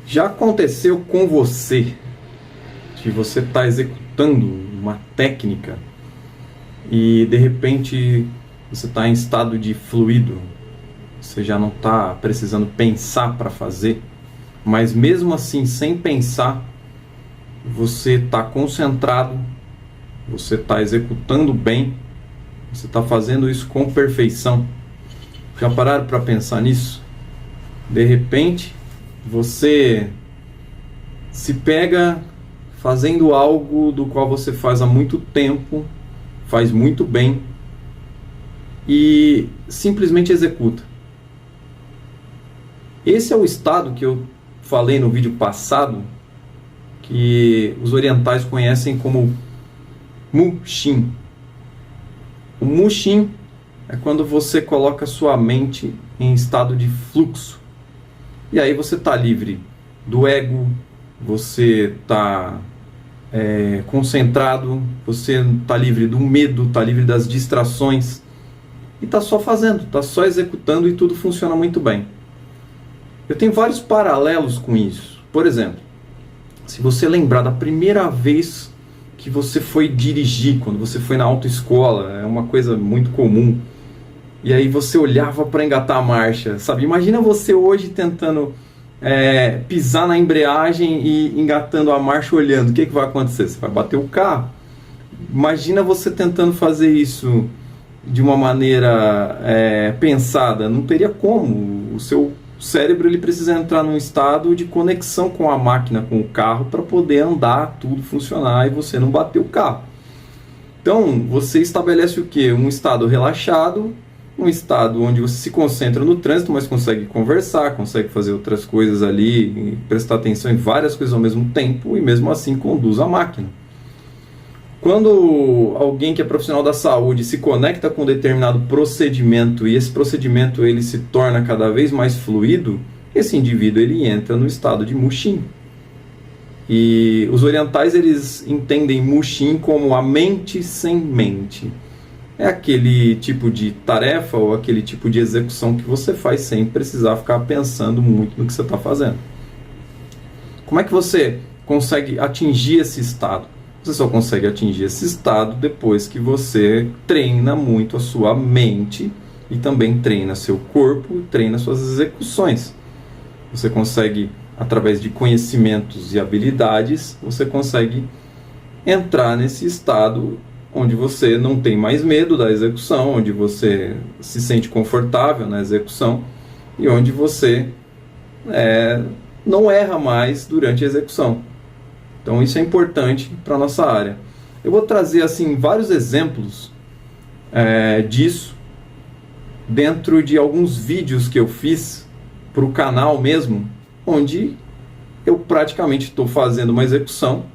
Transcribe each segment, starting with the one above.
Já aconteceu com você de você estar executando uma técnica e de repente você está em estado de fluido, você já não está precisando pensar para fazer, mas mesmo assim, sem pensar, você está concentrado, você está executando bem, você está fazendo isso com perfeição. Já pararam para pensar nisso? De repente, você se pega fazendo algo do qual você faz há muito tempo, faz muito bem e simplesmente executa. Esse é o estado que eu falei no vídeo passado, que os orientais conhecem como Mushin. O Mushin é quando você coloca sua mente em estado de fluxo. E aí você está livre do ego, você está concentrado, você está livre do medo, está livre das distrações e está só fazendo, está só executando e tudo funciona muito bem. Eu tenho vários paralelos com isso. Por exemplo, se você lembrar da primeira vez que você foi dirigir, quando você foi na autoescola, é uma coisa muito comum, e aí você olhava para engatar a marcha, sabe? Imagina você hoje tentando pisar na embreagem e engatando a marcha olhando, o que vai acontecer? Você vai bater o carro. Imagina você tentando fazer isso de uma maneira pensada, não teria como. O seu cérebro ele precisa entrar num estado de conexão com a máquina, com o carro, para poder andar, tudo funcionar e você não bater o carro. Então, você estabelece o quê? Um estado relaxado, um estado onde você se concentra no trânsito, mas consegue conversar, consegue fazer outras coisas ali, prestar atenção em várias coisas ao mesmo tempo e mesmo assim conduz a máquina. Quando alguém que é profissional da saúde se conecta com um determinado procedimento e esse procedimento ele se torna cada vez mais fluido, esse indivíduo ele entra no estado de Mushin. E os orientais eles entendem Mushin como a mente sem mente. É aquele tipo de tarefa ou aquele tipo de execução que você faz sem precisar ficar pensando muito no que você está fazendo. Como é que você consegue atingir esse estado? Você só consegue atingir esse estado depois que você treina muito a sua mente e também treina seu corpo e treina suas execuções. Você consegue, através de conhecimentos e habilidades, você consegue entrar nesse estado onde você não tem mais medo da execução, onde você se sente confortável na execução e onde você não erra mais durante a execução. Então isso é importante para a nossa área. Eu vou trazer assim vários exemplos disso dentro de alguns vídeos que eu fiz para o canal mesmo, onde eu praticamente estou fazendo uma execução,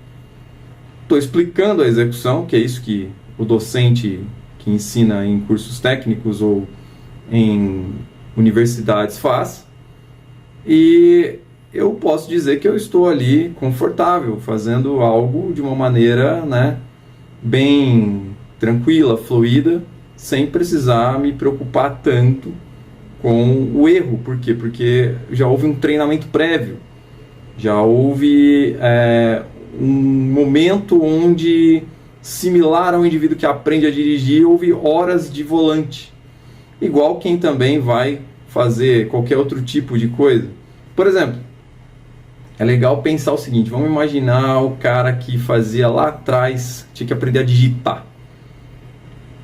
estou explicando a execução, que é isso que o docente que ensina em cursos técnicos ou em universidades faz, e eu posso dizer que eu estou ali confortável, fazendo algo de uma maneira bem tranquila, fluida, sem precisar me preocupar tanto com o erro. Por quê? Porque já houve um treinamento prévio, já houve um momento onde, similar ao indivíduo que aprende a dirigir, houve horas de volante, igual quem também vai fazer qualquer outro tipo de coisa. Por exemplo, é legal pensar o seguinte, vamos imaginar o cara que fazia lá atrás, tinha que aprender a digitar.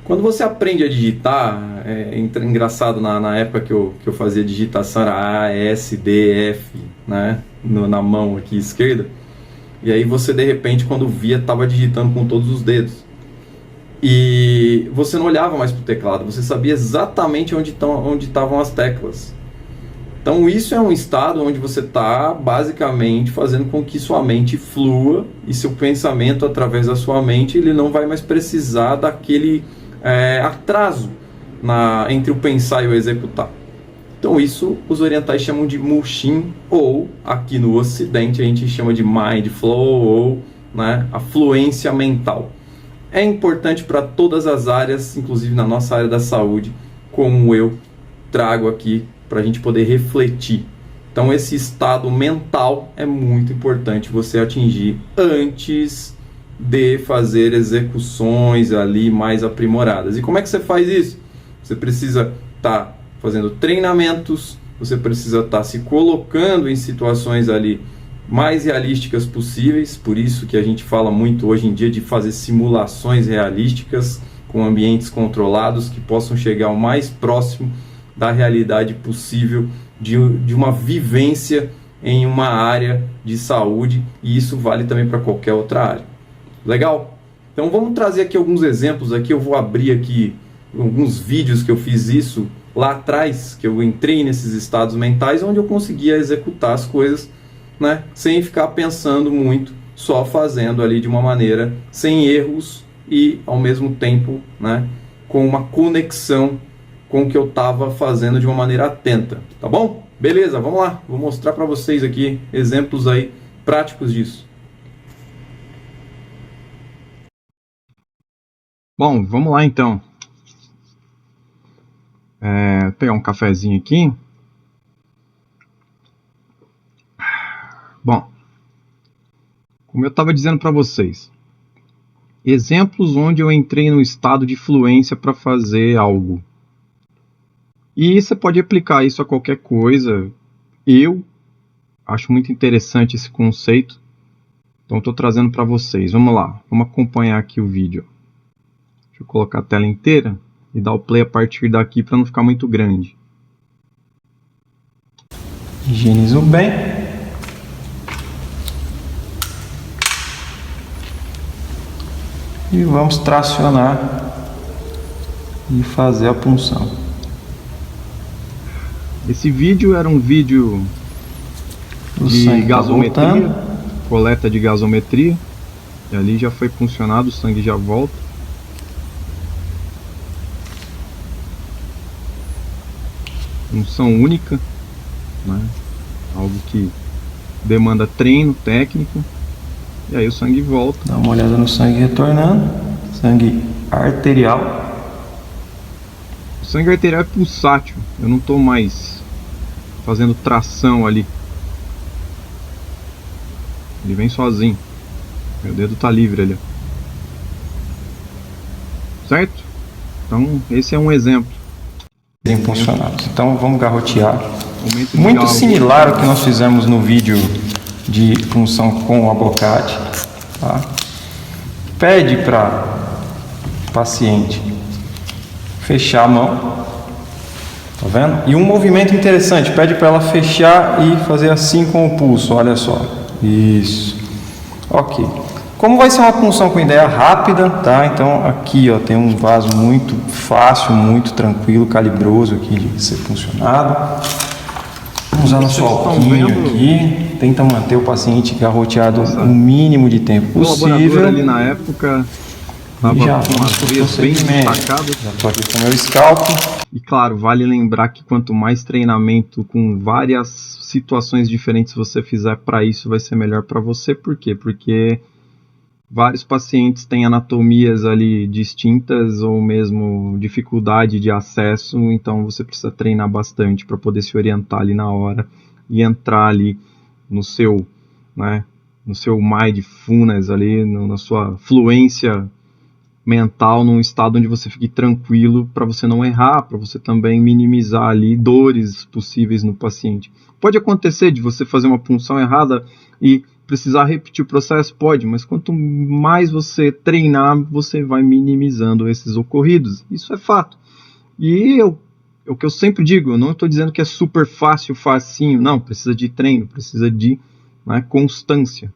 Quando você aprende a digitar, é engraçado, na época que eu fazia digitação era A, S, D, F, na mão aqui esquerda, e aí você de repente quando via estava digitando com todos os dedos. E você não olhava mais para o teclado, você sabia exatamente onde estavam as teclas. Então isso é um estado onde você está basicamente fazendo com que sua mente flua e seu pensamento através da sua mente ele não vai mais precisar daquele atraso entre o pensar e o executar. Então isso os orientais chamam de Mushin, ou aqui no ocidente a gente chama de Mind Flow, ou a fluência mental. É importante para todas as áreas, inclusive na nossa área da saúde, como eu trago aqui para a gente poder refletir. Então esse estado mental é muito importante você atingir antes de fazer execuções ali mais aprimoradas. E como é que você faz isso? Você precisa estar fazendo treinamentos, você precisa estar se colocando em situações ali mais realísticas possíveis, por isso que a gente fala muito hoje em dia de fazer simulações realísticas com ambientes controlados que possam chegar o mais próximo da realidade possível de uma vivência em uma área de saúde, e isso vale também para qualquer outra área. Legal? Então vamos trazer aqui alguns exemplos. Aqui eu vou abrir aqui alguns vídeos que eu fiz isso lá atrás, que eu entrei nesses estados mentais onde eu conseguia executar as coisas, né, sem ficar pensando muito, só fazendo ali de uma maneira sem erros e ao mesmo tempo, né, com uma conexão com o que eu estava fazendo de uma maneira atenta, tá bom? Beleza, vamos lá, vou mostrar para vocês aqui exemplos aí práticos disso. Bom, vamos lá então. Vou pegar um cafezinho aqui. Bom, como eu estava dizendo para vocês, exemplos onde eu entrei no estado de fluência para fazer algo. E você pode aplicar isso a qualquer coisa. Eu acho muito interessante esse conceito, então estou trazendo para vocês. Vamos lá, vamos acompanhar aqui o vídeo. Deixa eu colocar a tela inteira e dar o play a partir daqui para não ficar muito grande. Higienizo bem. E vamos tracionar e fazer a punção. Esse vídeo era um vídeo de gasometria, coleta de gasometria. E ali já foi puncionado, o sangue já volta. Punção única, né? Algo que demanda treino técnico. E aí o sangue volta. Dá uma olhada no sangue retornando. Sangue arterial. O sangue arterial é pulsátil. Eu não estou mais fazendo tração ali. Ele vem sozinho. Meu dedo está livre ali. Certo? Então esse é um exemplo. Bem funcionados. Então vamos garrotear. Muito similar ao que nós fizemos no vídeo de punção com o abocate, tá? Pede para o paciente fechar a mão, tá vendo? E um movimento interessante, pede para ela fechar e fazer assim com o pulso, olha só, isso, ok. Como vai ser uma punção com ideia rápida, tá? Então aqui ó, tem um vaso muito fácil, muito tranquilo, calibroso aqui de ser funcionado. Vamos usar nosso alquinho aqui, tenta manter o paciente garroteado o mínimo de tempo possível. Ali na época já vamos para o procedimento. Já estou aqui com o meu scalp. E claro, vale lembrar que quanto mais treinamento com várias situações diferentes você fizer para isso, vai ser melhor para você. Por quê? Porque vários pacientes têm anatomias ali distintas ou mesmo dificuldade de acesso, então você precisa treinar bastante para poder se orientar ali na hora e entrar ali no seu, né, no seu mindfulness ali, na sua fluência mental, num estado onde você fique tranquilo para você não errar, para você também minimizar ali dores possíveis no paciente. Pode acontecer de você fazer uma punção errada e precisar repetir o processo? Pode, mas quanto mais você treinar, você vai minimizando esses ocorridos. Isso é fato. E o que eu sempre digo, eu não estou dizendo que é super fácil, facinho. Não, precisa de treino, precisa de, né, constância.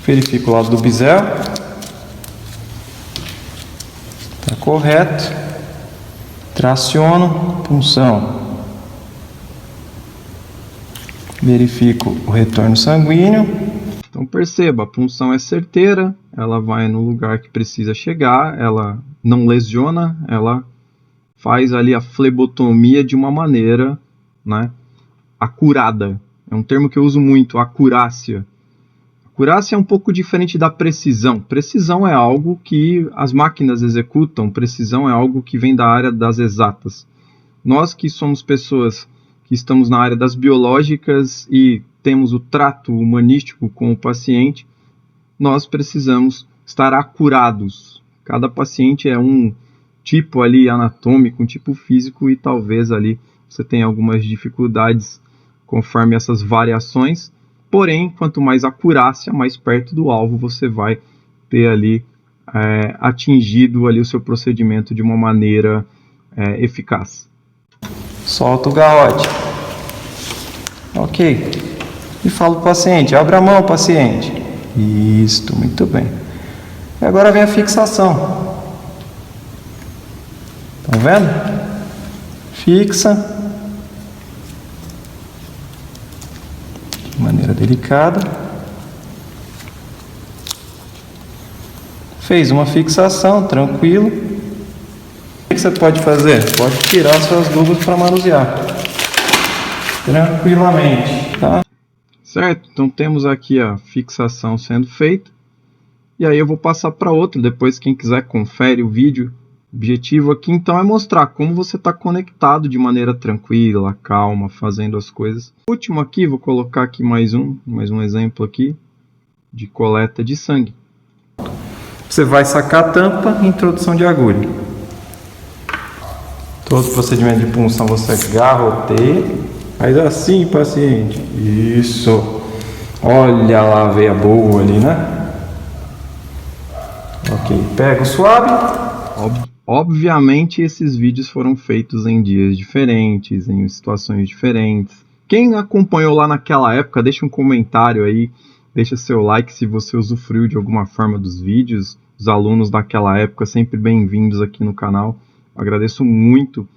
Verifico o lado do bisel. Está correto. Traciono, punção. Verifico o retorno sanguíneo. Então perceba, a punção é certeira, ela vai no lugar que precisa chegar, ela não lesiona, ela faz ali a flebotomia de uma maneira, né, acurada. É um termo que eu uso muito, acurácia. Acurácia é um pouco diferente da precisão. Precisão é algo que as máquinas executam, precisão é algo que vem da área das exatas. Nós que somos pessoas que estamos na área das biológicas e temos o trato humanístico com o paciente, nós precisamos estar acurados. Cada paciente é um tipo ali anatômico, um tipo físico e talvez ali você tenha algumas dificuldades conforme essas variações. Porém, quanto mais acurácia, mais perto do alvo você vai ter ali atingido ali o seu procedimento de uma maneira eficaz. Solta o garrote. Ok. E falo para o paciente, abre a mão, paciente. Isso, muito bem. E agora vem a fixação. Estão vendo? Fixa. De maneira delicada. Fez uma fixação, tranquilo. O que você pode fazer? Pode tirar suas luvas para manusear. Tranquilamente, tá? Certo, então temos aqui a fixação sendo feita. E aí eu vou passar para outro, depois quem quiser confere o vídeo. O objetivo aqui então é mostrar como você está conectado de maneira tranquila, calma, fazendo as coisas. O último aqui, vou colocar aqui mais um exemplo aqui de coleta de sangue. Você vai sacar a tampa e introdução de agulha. Todo procedimento de punção você garroteia. Faz assim, paciente. Isso. Olha lá a veia boa ali, né? Ok. Pega o suave. Obviamente esses vídeos foram feitos em dias diferentes, em situações diferentes. Quem acompanhou lá naquela época, deixa um comentário aí, deixa seu like se você usufruiu de alguma forma dos vídeos. Os alunos daquela época sempre bem-vindos aqui no canal. Agradeço muito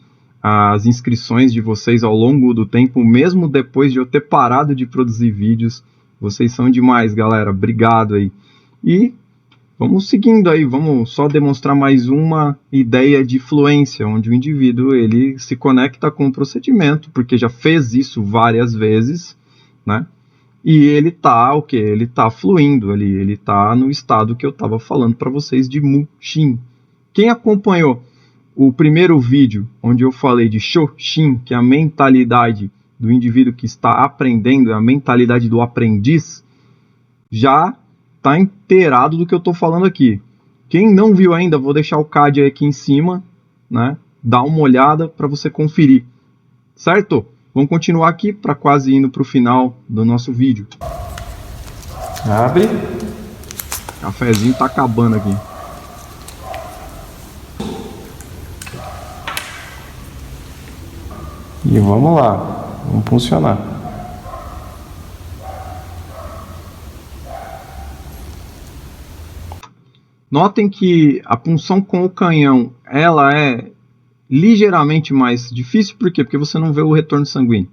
as inscrições de vocês ao longo do tempo, mesmo depois de eu ter parado de produzir vídeos. Vocês são demais, galera. Obrigado aí. E vamos seguindo aí, vamos só demonstrar mais uma ideia de fluência, onde o indivíduo ele se conecta com o procedimento, porque já fez isso várias vezes, né? E ele tá, Ele tá fluindo ali, ele tá no estado que eu estava falando para vocês de Mushin. Quem acompanhou o primeiro vídeo, onde eu falei de Shoshin, que é a mentalidade do indivíduo que está aprendendo, é a mentalidade do aprendiz, já está inteirado do que eu estou falando aqui. Quem não viu ainda, vou deixar o card aqui em cima, né? Dá uma olhada para você conferir, certo? Vamos continuar aqui para quase indo para o final do nosso vídeo. Abre. O cafezinho está acabando aqui. E vamos lá, vamos funcionar. Notem que a punção com o canhão, ela é ligeiramente mais difícil, por quê? Porque você não vê o retorno sanguíneo.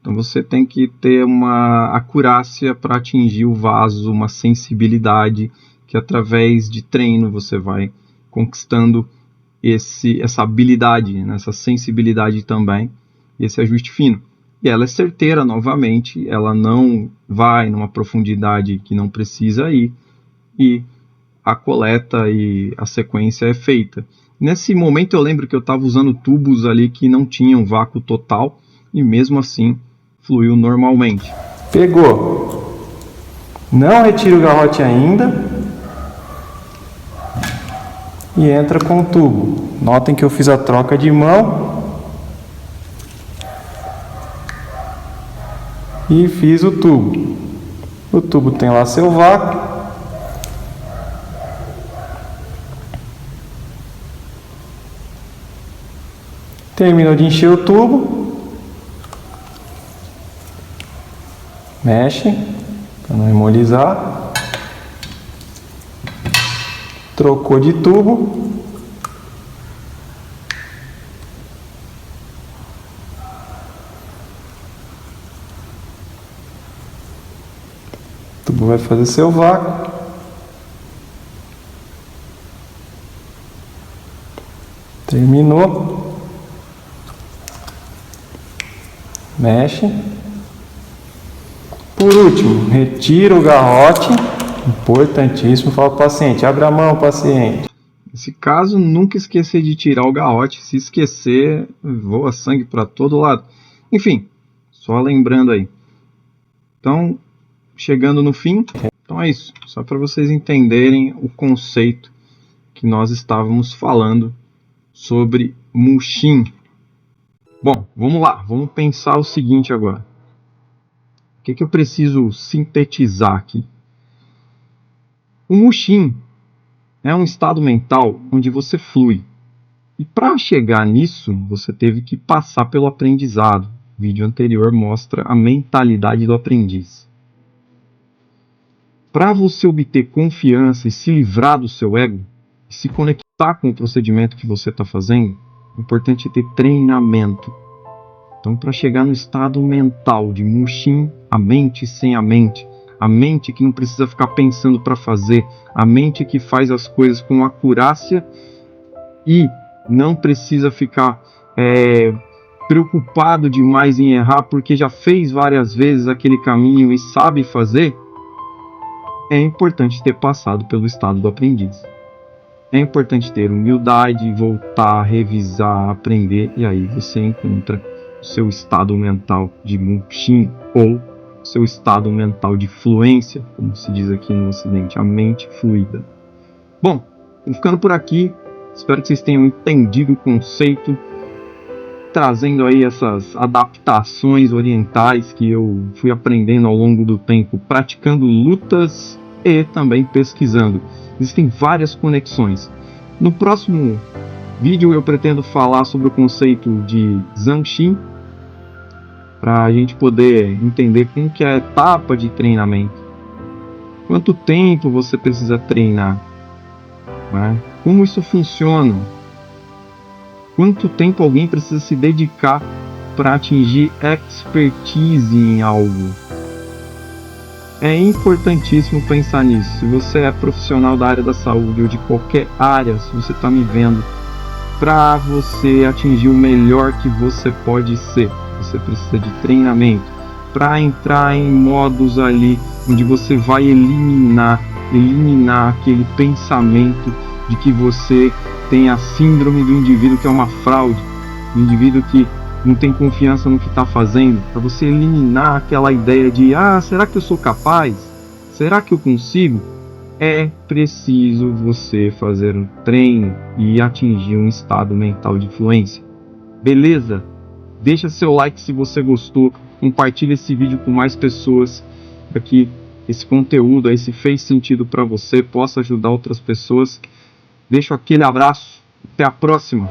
Então você tem que ter uma acurácia para atingir o vaso, uma sensibilidade que através de treino você vai conquistando essa habilidade, né? Essa sensibilidade também, esse ajuste fino. E ela é certeira novamente, ela não vai numa profundidade que não precisa ir, e a coleta e a sequência é feita. Nesse momento eu lembro que eu estava usando tubos ali que não tinham vácuo total, e mesmo assim fluiu normalmente. Pegou. Não retira o garrote ainda. E entra com o tubo. Notem que eu fiz a troca de mão. E fiz o tubo. O tubo tem lá seu vácuo. Terminou de encher o tubo. Mexe para não emolizar. Trocou de tubo. O tubo vai fazer seu vácuo. Terminou. Mexe. Por último, retira o garrote, importantíssimo, fala para o paciente, abre a mão, paciente. Nesse caso, nunca esquecer de tirar o garrote, se esquecer, voa sangue para todo lado. Enfim, só lembrando aí. Então, chegando no fim, então é isso, só para vocês entenderem o conceito que nós estávamos falando sobre Mushin. Bom, vamos lá, vamos pensar o seguinte agora. O que eu preciso sintetizar aqui? O Mushin é um estado mental onde você flui. E para chegar nisso, você teve que passar pelo aprendizado. O vídeo anterior mostra a mentalidade do aprendiz. Para você obter confiança e se livrar do seu ego, e se conectar com o procedimento que você está fazendo, é importante ter treinamento. Então, para chegar no estado mental de Mushin, a mente sem a mente que não precisa ficar pensando para fazer, a mente que faz as coisas com acurácia e não precisa ficar preocupado demais em errar porque já fez várias vezes aquele caminho e sabe fazer, é importante ter passado pelo estado do aprendiz. É importante ter humildade, voltar, revisar, aprender, e aí você encontra o seu estado mental de Mushin ou seu estado mental de fluência, como se diz aqui no Ocidente, a mente fluida. Bom, ficando por aqui, espero que vocês tenham entendido o conceito, trazendo aí essas adaptações orientais que eu fui aprendendo ao longo do tempo, praticando lutas e também pesquisando. Existem várias conexões. No próximo vídeo eu pretendo falar sobre o conceito de Zanshin, para a gente poder entender como que é a etapa de treinamento. Quanto tempo você precisa treinar? Né? Como isso funciona? Quanto tempo alguém precisa se dedicar para atingir expertise em algo? É importantíssimo pensar nisso. Se você é profissional da área da saúde ou de qualquer área, se você está me vendo, para você atingir o melhor que você pode ser, você precisa de treinamento para entrar em modos ali onde você vai eliminar aquele pensamento de que você tem a síndrome do indivíduo que é uma fraude, do indivíduo que não tem confiança no que está fazendo, para você eliminar aquela ideia de será que eu sou capaz? Será que eu consigo? É preciso você fazer um treino e atingir um estado mental de fluência. Beleza? Deixa seu like se você gostou, compartilha esse vídeo com mais pessoas para que esse conteúdo aí, se fez sentido para você, possa ajudar outras pessoas. Deixo aquele abraço, até a próxima!